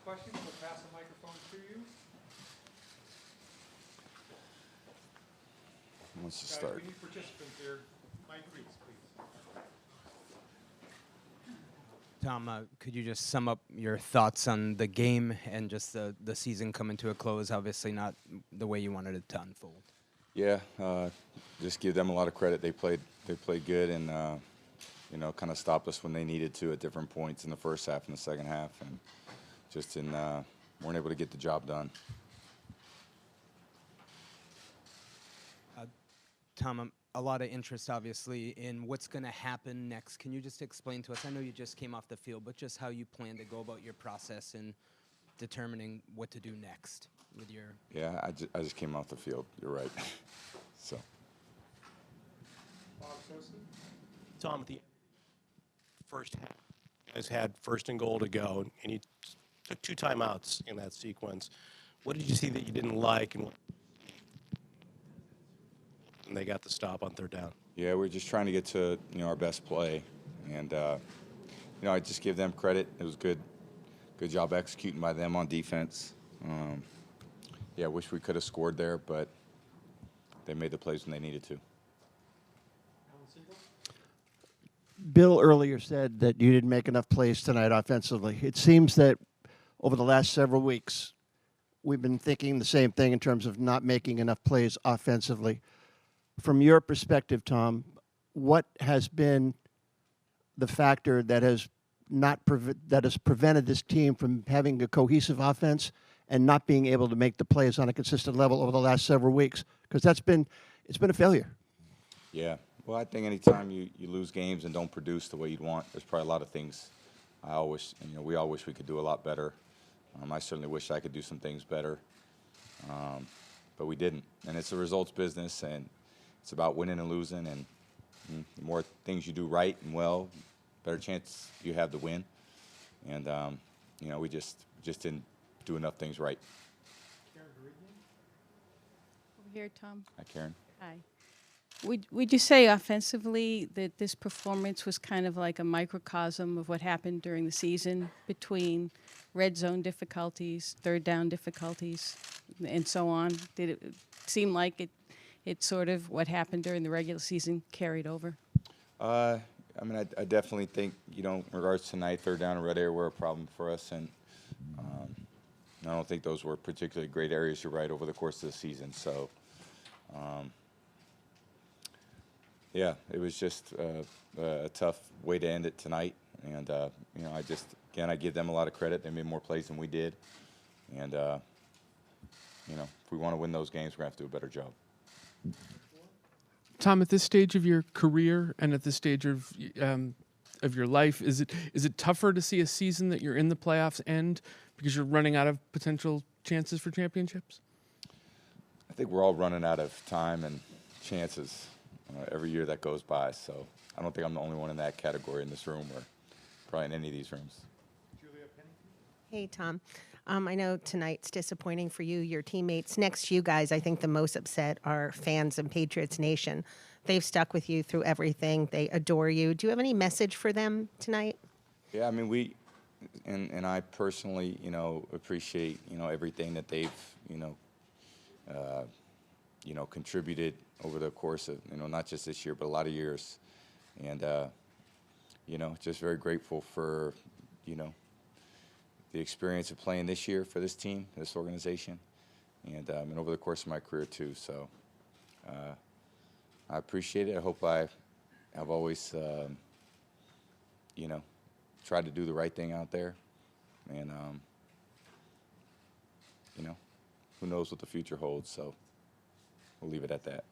questions, we'll pass the microphone to you. Who wants to Guys, start? we need participants here. Mike Reese, please. Tom, could you just sum up your thoughts on the game and just the season coming to a close? Obviously not the way you wanted it to unfold. Yeah, just give them a lot of credit. They played good and kind of stopped us when they needed to at different points in the first half and the second half, and just weren't able to get the job done. Tom, a lot of interest, obviously, in what's going to happen next. Can you just explain to us? I know you just came off the field, but just how you plan to go about your process in determining what to do next with your. Yeah, I just came off the field. You're right. So. Bob Sosa. Tom, at the first half, you guys had first and goal to go, and you took 2 timeouts in that sequence. What did you see that you didn't like, and they got the stop on 3rd down? Yeah, we're just trying to get to our best play, and I just give them credit. It was good job executing by them on defense. I wish we could have scored there, but they made the plays when they needed to. Bill earlier said that you didn't make enough plays tonight offensively. It seems that over the last several weeks, we've been thinking the same thing in terms of not making enough plays offensively. From your perspective, Tom, what has been the factor that has prevented this team from having a cohesive offense and not being able to make the plays on a consistent level over the last several weeks? Because it's been a failure. Yeah. Well, I think anytime you lose games and don't produce the way you'd want, there's probably a lot of things we all wish we could do a lot better. I certainly wish I could do some things better, but we didn't. And it's a results business, and it's about winning and losing. And the more things you do right and well, better chance you have to win. And we just didn't do enough things right. Karen Garrigian. Over here, Tom. Hi, Karen. Hi. Would you say offensively that this performance was kind of like a microcosm of what happened during the season between red zone difficulties, 3rd down difficulties, and so on? Did it seem like it sort of what happened during the regular season carried over? I I definitely think, in regards to tonight, 3rd down and red area were a problem for us, and I don't think those were particularly great areas. You're right, over the course of the season. So, yeah, it was just a tough way to end it tonight. And, I give them a lot of credit. They made more plays than we did. And, if we want to win those games, we're going to have to do a better job. Tom, at this stage of your career and at this stage of your life, is it tougher to see a season that you're in the playoffs end because you're running out of potential chances for championships? I think we're all running out of time and chances every year that goes by. So I don't think I'm the only one in that category in this room or probably in any of these rooms. Julia Penny. Hey, Tom. I know tonight's disappointing for you, your teammates. Next to you guys, I think the most upset are fans in Patriots Nation. They've stuck with you through everything. They adore you. Do you have any message for them tonight? Yeah, I mean, we and I personally, appreciate, everything that they've, contributed over the course of, not just this year, but a lot of years. And, just very grateful for, the experience of playing this year for this team, this organization, and over the course of my career too. So I appreciate it. I hope I've always, tried to do the right thing out there, and who knows what the future holds. So we'll leave it at that.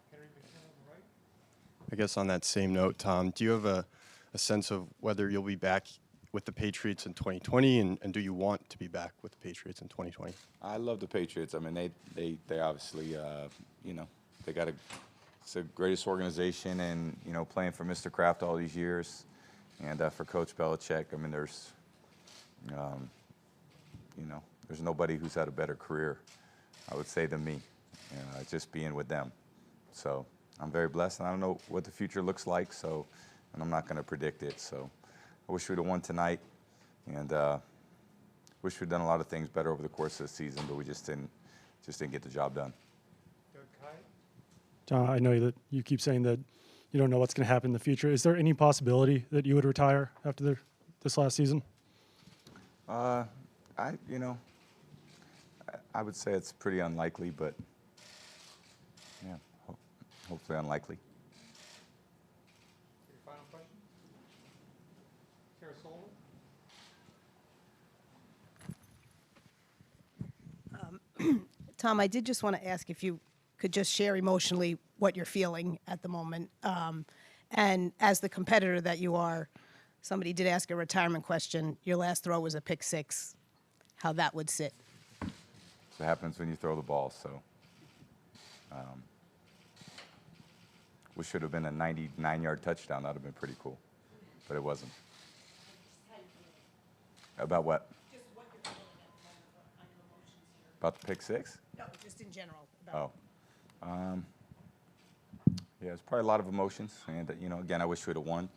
I guess on that same note, Tom, do you have a sense of whether you'll be back with the Patriots in 2020, and do you want to be back with the Patriots in 2020? I love the Patriots. I mean, they obviously, they got it's the greatest organization, and, playing for Mr. Kraft all these years, and for Coach Belichick, I mean, there's nobody who's had a better career, I would say, than me, just being with them. So I'm very blessed, and I don't know what the future looks like, and I'm not going to predict it. So I wish we'd have won tonight, and wish we'd done a lot of things better over the course of the season, but we just didn't get the job done. Kai? John, I know that you keep saying that you don't know what's going to happen in the future. Is there any possibility that you would retire after this last season? I would say it's pretty unlikely, but yeah, hopefully unlikely. Your final question? Carosola? Tom, I did just want to ask if you could just share emotionally what you're feeling at the moment. And as the competitor that you are, somebody did ask a retirement question. Your last throw was a pick six. How that would sit? So it happens when you throw the ball. So which should have been a 99-yard touchdown. That would have been pretty cool, but it wasn't. About what? Just what you're feeling at the moment on your emotions here. About the pick six? No, just in general. Oh. Yeah, it's probably a lot of emotions, and again, I wish we'd have won,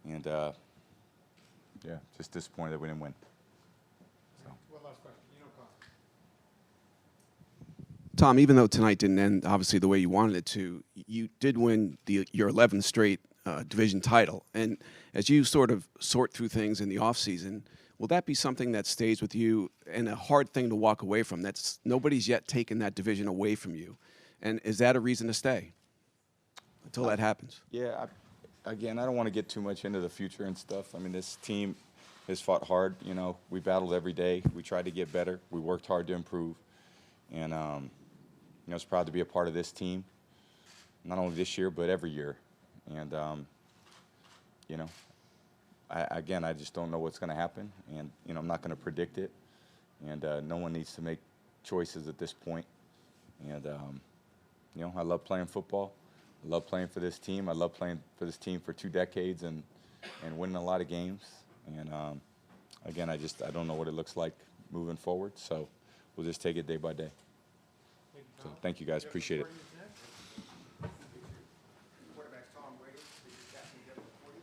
and yeah, just disappointed that we didn't win. So. One last question. Tom, even though tonight didn't end obviously the way you wanted it to, you did win your 11th straight division title. And as you sort of sort through things in the offseason, will that be something that stays with you and a hard thing to walk away from? That's nobody's yet taken that division away from you. And is that a reason to stay until that happens? Yeah, again, I don't want to get too much into the future and stuff. I mean, this team has fought hard. We battled every day. We tried to get better. We worked hard to improve. And, I was proud to be a part of this team, not only this year, but every year. And, I just don't know what's going to happen. And, I'm not going to predict it. And no one needs to make choices at this point. And, I love playing football. I love playing for this team. I love playing for this team for 2 decades and winning a lot of games. And, again, I don't know what it looks like moving forward. So we'll just take it day by day. So thank you, guys. Appreciate it. Quarterback Tom Brady, the captain together for you.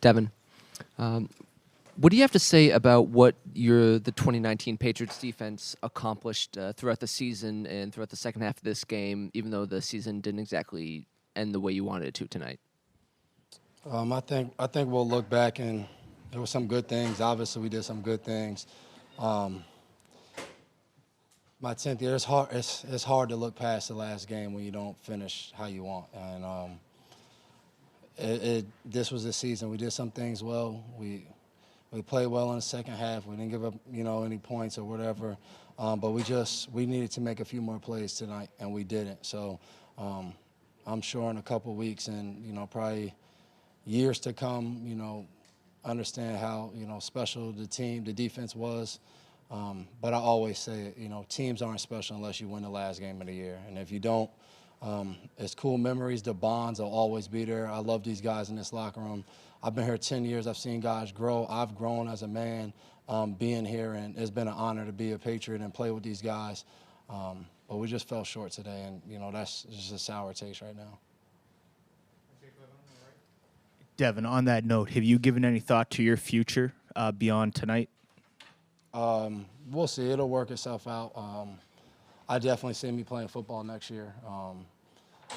Devin, what do you have to say about what the 2019 Patriots defense accomplished throughout the season and throughout the second half of this game, even though the season didn't exactly end the way you wanted it to tonight? I think we'll look back and there were some good things. Obviously, we did some good things. My 10th year, it's hard to look past the last game when you don't finish how you want. And this was the season. We did some things well. We played well in the second half. We didn't give up, any points or whatever. But we needed to make a few more plays tonight, and we didn't. So I'm sure in a couple weeks and, probably years to come, understand how, special the defense was. But I always say, teams aren't special unless you win the last game of the year. And if you don't, it's cool memories. The bonds will always be there. I love these guys in this locker room. I've been here 10 years. I've seen guys grow. I've grown as a man being here, and it's been an honor to be a Patriot and play with these guys. But we just fell short today, and, that's just a sour taste right now. Devin, on that note, have you given any thought to your future beyond tonight? We'll see. It'll work itself out. I definitely see me playing football next year.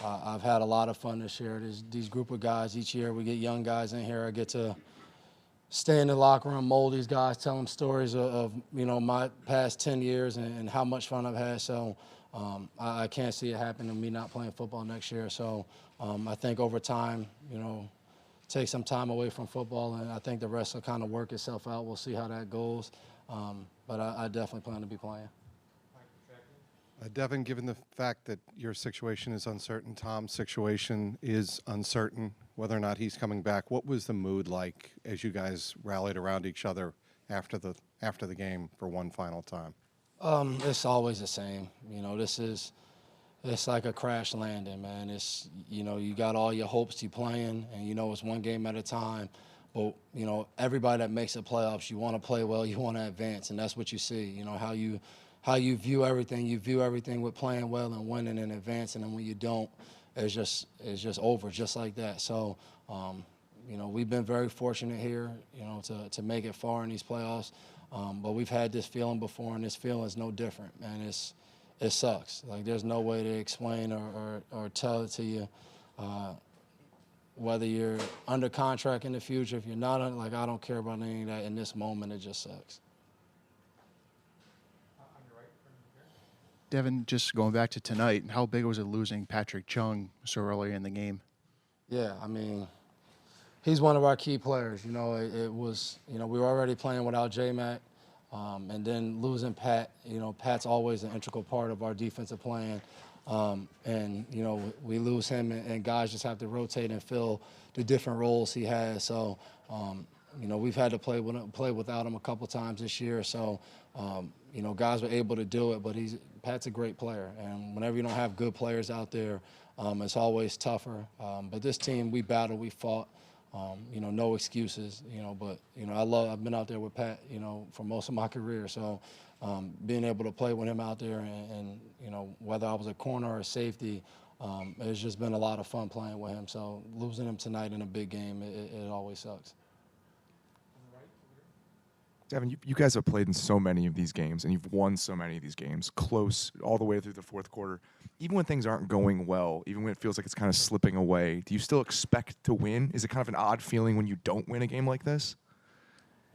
I've had a lot of fun this year. There's these group of guys each year. We get young guys in here. I get to stay in the locker room, mold these guys, tell them stories of my past 10 years and how much fun I've had. So I can't see it happening, me not playing football next year. So I think over time, take some time away from football, and I think the rest will kind of work itself out. We'll see how that goes. But I definitely plan to be playing. Devin, given the fact that your situation is uncertain, Tom's situation is uncertain, whether or not he's coming back, what was the mood like as you guys rallied around each other after the after the game for one final time? It's always the same. You know, it's like a crash landing, man. It's, you know, you got all your hopes you playing, and you know it's one game at a time. But, you know, everybody that makes the playoffs, you want to play well, you want to advance, and that's what you see. You know, how you view everything. You view everything with playing well and winning and advancing, and when you don't, it's just over, just like that. So, you know, we've been very fortunate here, you know, to make it far in these playoffs. But we've had this feeling before, and this feeling is no different, man. It sucks. Like, there's no way to explain or tell it to you. Whether you're under contract in the future, if you're not, like, I don't care about any of that. In this moment, it just sucks. Devin, just going back to tonight, how big was it losing Patrick Chung so early in the game? Yeah, I mean, he's one of our key players. You know, it was, you know, we were already playing without J-Mac, and then losing Pat, you know, Pat's always an integral part of our defensive plan. And, you know, we lose him, and guys just have to rotate and fill the different roles he has. So, you know, we've had to play without him a couple times this year. So, you know, guys were able to do it, but Pat's a great player. And whenever you don't have good players out there, it's always tougher. But this team, we battled, we fought. You know, no excuses, you know, but, you know, I've been out there with Pat, you know, for most of my career. So being able to play with him out there and, you know, whether I was a corner or a safety, it's just been a lot of fun playing with him. So losing him tonight in a big game, it always sucks. Devin, you guys have played in so many of these games, and you've won so many of these games, close all the way through the fourth quarter. Even when things aren't going well, even when it feels like it's kind of slipping away, do you still expect to win? Is it kind of an odd feeling when you don't win a game like this?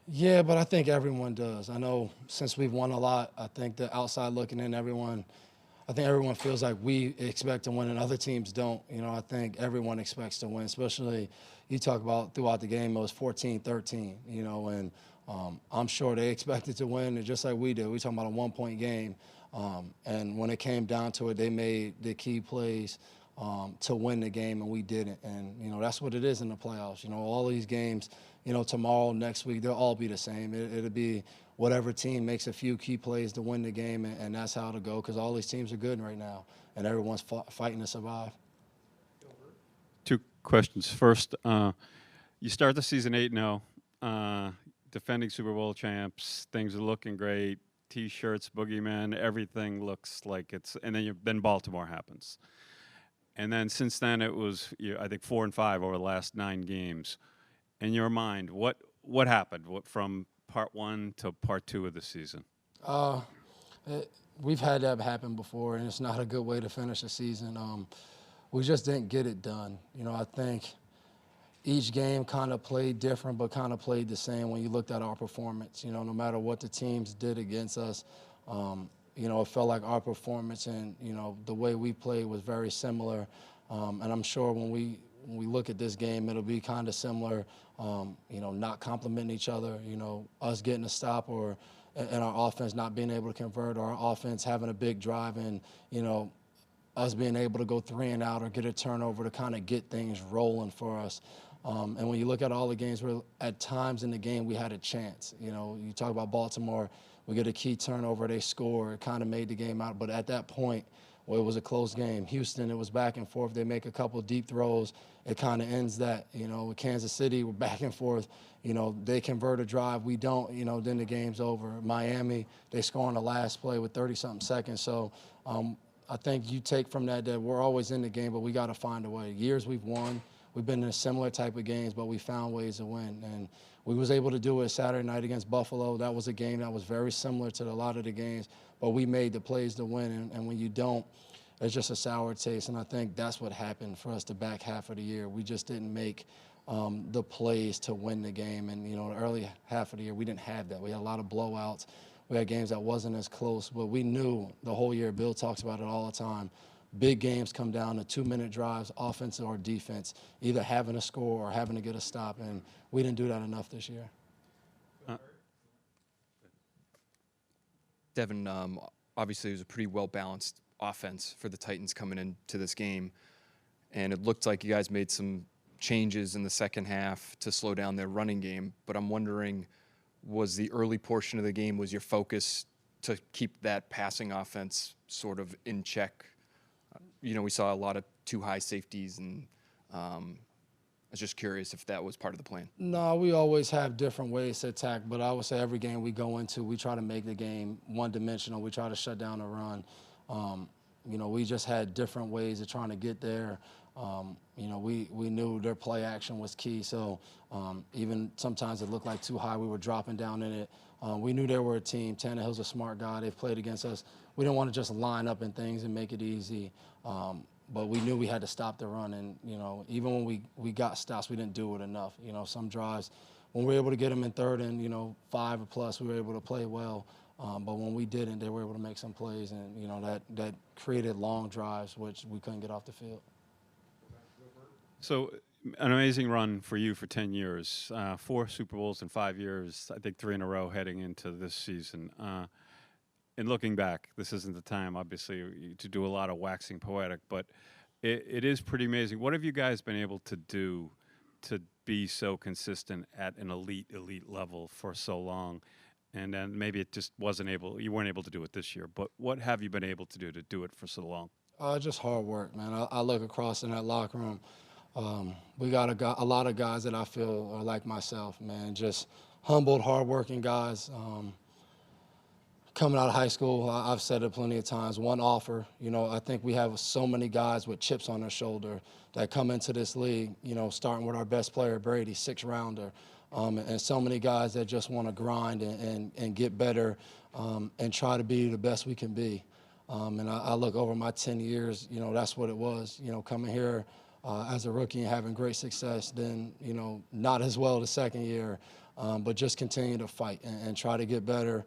Yeah, but I think everyone does. I know since we've won a lot, I think the outside looking in, I think everyone feels like we expect to win and other teams don't. You know, I think everyone expects to win, especially you talk about throughout the game, it was 14-13, you know, and I'm sure they expected to win, and just like we did. We're talking about a one-point game. And when it came down to it, they made the key plays to win the game, and we didn't. And, you know, that's what it is in the playoffs. You know, all these games, you know, tomorrow, next week, they'll all be the same. It'll be whatever team makes a few key plays to win the game, and that's how it'll go, because all these teams are good right now, and everyone's fighting to survive. Two questions. First, you start the season 8-0. Defending Super Bowl champs, things are looking great. T-shirts, boogeyman, everything looks like it's. And then Baltimore happens, and then since then it was I think 4-5 over the last 9 games. In your mind, what happened from part 1 to part 2 of the season? We've had that happen before, and it's not a good way to finish a season. We just didn't get it done. You know, I think each game kind of played different, but kind of played the same when you looked at our performance. You know, no matter what the teams did against us, you know, it felt like our performance and, you know, the way we played was very similar. And I'm sure when we look at this game, it'll be kind of similar, you know, not complimenting each other, you know, us getting a stop and our offense not being able to convert, or our offense having a big drive and, you know, us being able to go 3 and out or get a turnover to kind of get things rolling for us. And when you look at all the games, where at times in the game we had a chance. You know, you talk about Baltimore, we get a key turnover, they score, it kind of made the game out. But at that point, well, it was a close game. Houston, it was back and forth. They make a couple deep throws. It kind of ends that. You know, with Kansas City, we're back and forth. You know, they convert a drive. We don't. You know, then the game's over. Miami, they score on the last play with 30-something seconds. So I think you take from that we're always in the game, but we got to find a way. Years we've won. We've been in a similar type of games, but we found ways to win. And we was able to do it Saturday night against Buffalo. That was a game that was very similar to a lot of the games, but we made the plays to win. And when you don't, it's just a sour taste. And I think that's what happened for us the back half of the year. We just didn't make the plays to win the game. And, you know, the early half of the year, we didn't have that. We had a lot of blowouts. We had games that wasn't as close, but we knew the whole year, Bill talks about it all the time, big games come down to 2-minute drives, offense or defense, either having to score or having to get a stop, and we didn't do that enough this year. Devin, obviously it was a pretty well-balanced offense for the Titans coming into this game, and it looked like you guys made some changes in the second half to slow down their running game, but I'm wondering was the early portion of the game, was your focus to keep that passing offense sort of in check? You know, we saw a lot of too high safeties, and I was just curious if that was part of the plan. No, we always have different ways to attack, but I would say every game we go into, we try to make the game one-dimensional. We try to shut down the run. You know, we just had different ways of trying to get there. You know, we knew their play action was key, so even sometimes it looked like too high, we were dropping down in it. We knew they were a team. Tannehill's a smart guy. They've played against us. We didn't want to just line up in things and make it easy. But we knew we had to stop the run, and, you know, even when we got stops, we didn't do it enough. You know, some drives, when we were able to get them in third and, you know, 5 or plus, we were able to play well. But when we didn't, they were able to make some plays, and, you know, that created long drives, which we couldn't get off the field. So, an amazing run for you for 10 years, 4 Super Bowls in 5 years, I think 3 in a row heading into this season. And looking back, this isn't the time, obviously, to do a lot of waxing poetic, but it is pretty amazing. What have you guys been able to do to be so consistent at an elite level for so long? And then maybe it just you weren't able to do it this year, but what have you been able to do it for so long? Just hard work, man. I look across in that locker room. We got a lot of guys that I feel are like myself, man, just humbled, hardworking guys. Coming out of high school, I've said it plenty of times, one offer. You know, I think we have so many guys with chips on their shoulder that come into this league, you know, starting with our best player, Brady, 6th-rounder, and so many guys that just want to grind and get better and try to be the best we can be. And I look over my 10 years, you know, that's what it was, you know, coming here as a rookie and having great success, then, you know, not as well the second year, but just continue to fight and try to get better.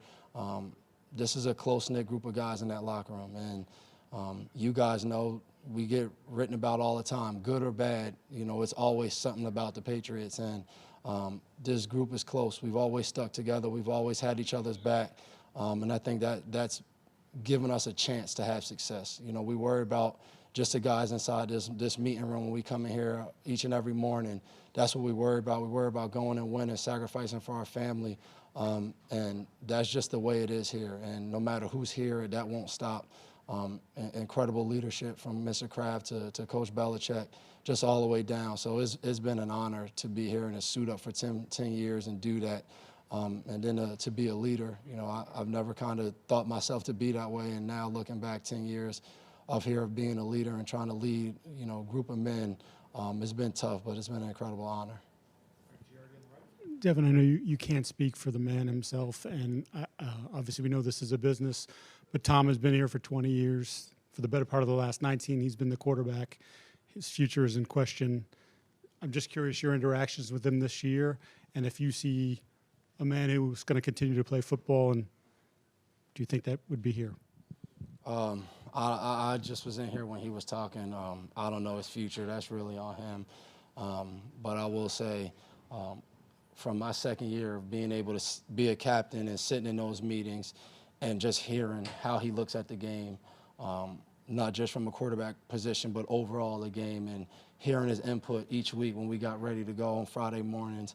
This is a close-knit group of guys in that locker room, and you guys know we get written about all the time, good or bad. You know, it's always something about the Patriots, and this group is close. We've always stuck together. We've always had each other's back, and I think that's given us a chance to have success. You know, we worry about just the guys inside this meeting room when we come in here each and every morning. That's what we worry about. We worry about going and winning, sacrificing for our family. And that's just the way it is here. And no matter who's here, that won't stop. Incredible leadership from Mr. Kraft to Coach Belichick, just all the way down. So it's been an honor to be here and to suit up for 10 years and do that. And then to be a leader. You know, I've never kind of thought myself to be that way. And now looking back 10 years of being a leader and trying to lead, you know, a group of men, it's been tough, but it's been an incredible honor. Devin, I know you can't speak for the man himself, and obviously we know this is a business, but Tom has been here for 20 years. For the better part of the last 19, he's been the quarterback. His future is in question. I'm just curious your interactions with him this year, and if you see a man who's going to continue to play football, and do you think that would be here? I just was in here when he was talking. I don't know his future. That's really on him. But I will say, from my second year of being able to be a captain and sitting in those meetings and just hearing how he looks at the game, not just from a quarterback position, but overall the game, and hearing his input each week when we got ready to go on Friday mornings,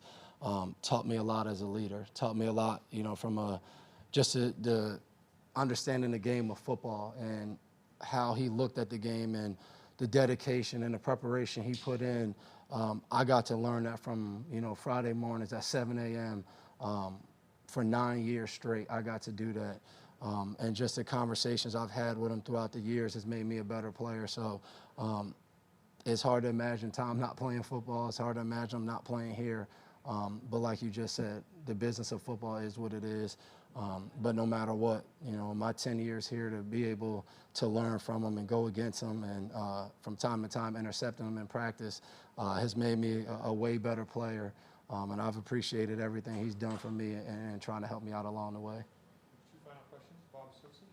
taught me a lot as a leader, taught me a lot, you know, from just the understanding the game of football and how he looked at the game and the dedication and the preparation he put in. I got to learn that from, you know, Friday mornings at 7 a.m. For 9 years straight. I got to do that. And just the conversations I've had with him throughout the years has made me a better player. So it's hard to imagine Tom not playing football. It's hard to imagine him not playing here. But like you just said, the business of football is what it is. But no matter what, you know, my 10 years here, to be able to learn from him and go against him and from time to time intercepting him in practice has made me a way better player. And I've appreciated everything he's done for me and trying to help me out along the way. Two final questions. Bob Simpson.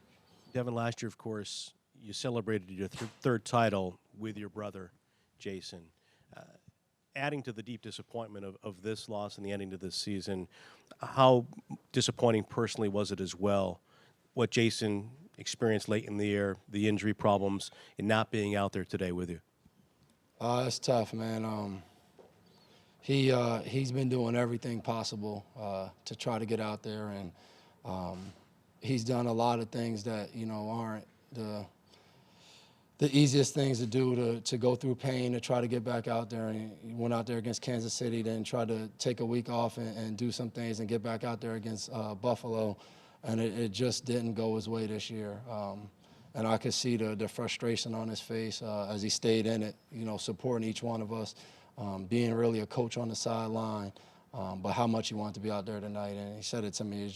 Devin, last year, of course, you celebrated your third title with your brother, Jason. Adding to the deep disappointment of this loss and the ending to this season, how disappointing personally was it as well, what Jason experienced late in the year, the injury problems, and not being out there today with you? It's tough, man. he's been doing everything possible to try to get out there, and he's done a lot of things that aren't the easiest things to do, to go through pain to try to get back out there. And he went out there against Kansas City, then tried to take a week off and do some things and get back out there against Buffalo, and it just didn't go his way this year. And I could see the frustration on his face as he stayed in it, supporting each one of us, being really a coach on the sideline, but how much he wanted to be out there tonight. And he said it to me, it's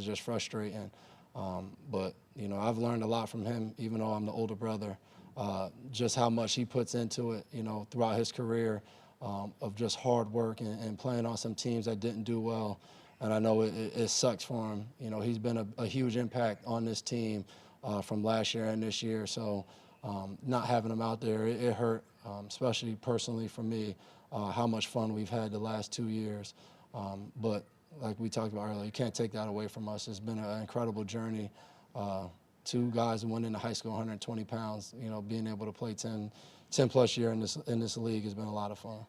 just frustrating. But, I've learned a lot from him, even though I'm the older brother, just how much he puts into it, throughout his career, of just hard work and playing on some teams that didn't do well. And I know it sucks for him. He's been a huge impact on this team from last year and this year. So not having him out there, it hurt, especially personally for me, how much fun we've had the last 2 years. But like we talked about earlier, you can't take that away from us. It's been an incredible journey. 2 guys winning the high school 120 pounds, being able to play 10 plus year in this league has been a lot of fun.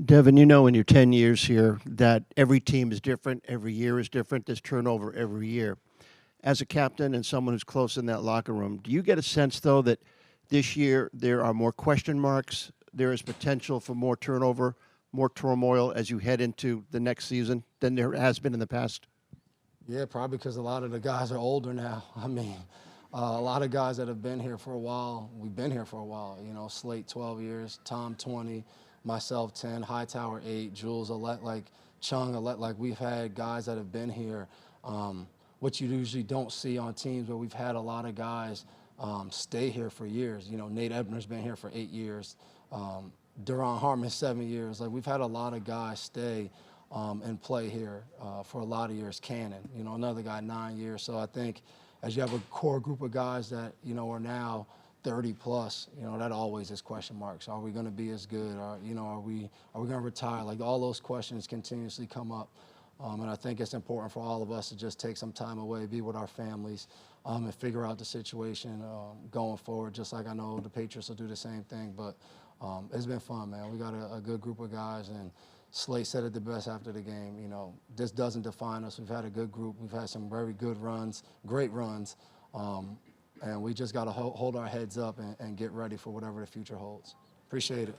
Devin, in your 10 years here that every team is different, every year is different, there's turnover every year. As a captain and someone who's close in that locker room, do you get a sense, though, that this year there are more question marks, there is potential for more turnover, more turmoil as you head into the next season than there has been in the past? Yeah, probably because a lot of the guys are older now. I mean, a lot of guys that have been here for a while, we've been here for a while, Slate 12 years, Tom 20, myself 10, Hightower 8, Jules, Chung, we've had guys that have been here. What you usually don't see on teams where we've had a lot of guys stay here for years. Nate Ebner's been here for 8 years. Duron Harmon, 7 years. We've had a lot of guys stay and play here for a lot of years. Cannon, another guy, 9 years. So I think as you have a core group of guys that, are now 30 plus, that always is question marks. Are we going to be as good? Are we going to retire? All those questions continuously come up. And I think it's important for all of us to just take some time away, be with our families, and figure out the situation going forward, just like I know the Patriots will do the same thing. But it's been fun, man. We got a good group of guys, and Slate said it the best after the game. This doesn't define us. We've had a good group. We've had some very good runs, great runs, and we just got to hold our heads up and get ready for whatever the future holds. Appreciate it.